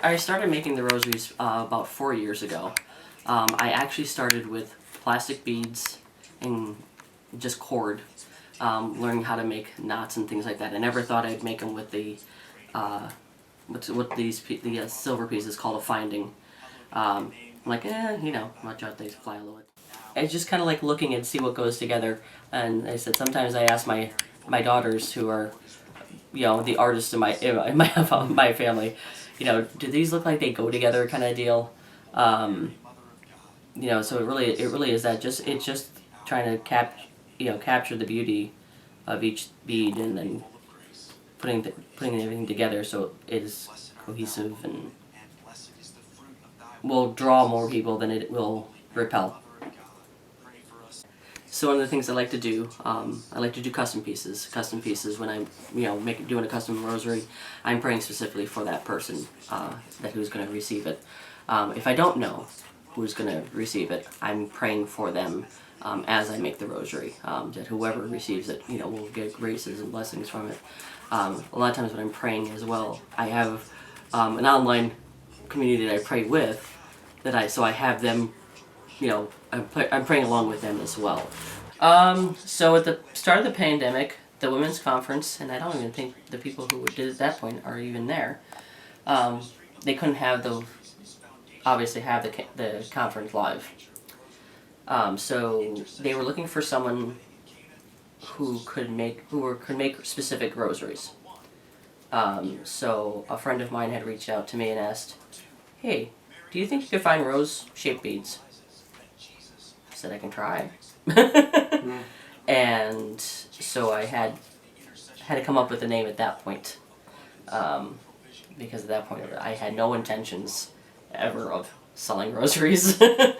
I started making the rosaries about 4 years ago. I actually started with plastic beads and just cord, learning how to make knots and things like that. I never thought I'd make them with the the silver pieces called a finding. I'm like, watch out, they fly a little bit. It's just kind of like looking and see what goes together. And I said sometimes I ask my daughters, who are the artists in my family, do these look like they go together kind of deal? So it really is that it's just trying to capture the beauty of each bead, and then putting everything together so it is cohesive and will draw more people than it will repel. So one of the things I like to do, I like to do custom pieces. Custom pieces when I'm, doing a custom rosary, I'm praying specifically for that person, that who's going to receive it. If I don't know who's going to receive it, I'm praying for them as I make the rosary. That whoever receives it, will get graces and blessings from it. A lot of times when I'm praying as well, I have an online community that I pray with, so I have them. I'm praying along with them as well. So at the start of the pandemic, the women's conference, and I don't even think the people who did at that point are even there. They couldn't obviously have the conference live. So they were looking for someone who could make specific rosaries. So a friend of mine had reached out to me and asked, "Hey, do you think you could find rose-shaped beads?" I said I can try. And so I had to come up with a name at that point, because at that point I had no intentions ever of selling rosaries. It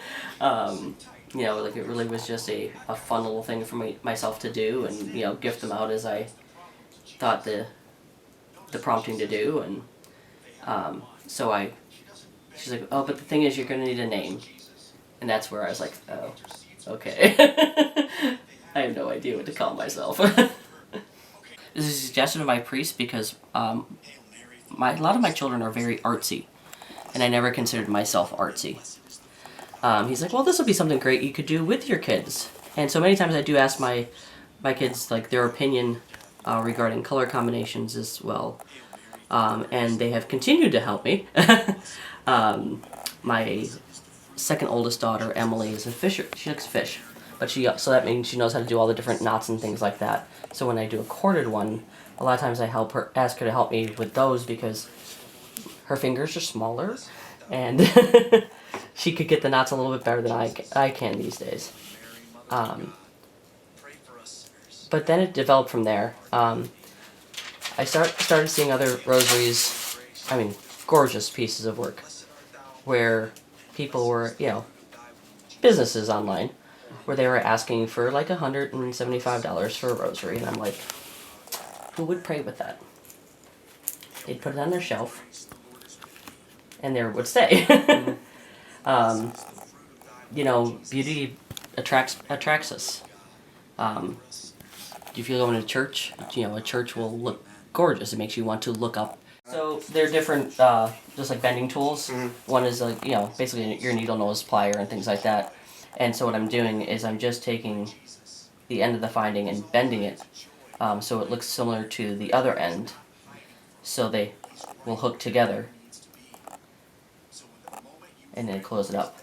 really was just a fun little thing for myself to do, and gift them out as I thought the prompting to do. And she's like, "Oh, but the thing is, you're going to need a name." And that's where I was like, "Oh, okay." I have no idea what to call myself. This is a suggestion of my priest because a lot of my children are very artsy, and I never considered myself artsy. He's like, "Well, this will be something great you could do with your kids." And so many times I do ask my kids their opinion regarding color combinations as well, and they have continued to help me. My second oldest daughter, Emily, is a fisher. She likes fish, but so that means she knows how to do all the different knots and things like that. So when I do a corded one, a lot of times I ask her to help me with those because her fingers are smaller, and she could get the knots a little bit better than I can these days. But then it developed from there. I started seeing other rosaries, gorgeous pieces of work, where people were, businesses online, where they were asking for like $175 for a rosary, and I'm like, who would pray with that? They'd put it on their shelf, and there it would stay. Beauty attracts us. If you go into church, a church will look gorgeous. It makes you want to look up. So they're different, just like bending tools. Mm-hmm. One is basically your needle nose plier and things like that. And so what I'm doing is I'm just taking the end of the finding and bending it, so it looks similar to the other end. So they will hook together, and then close it up.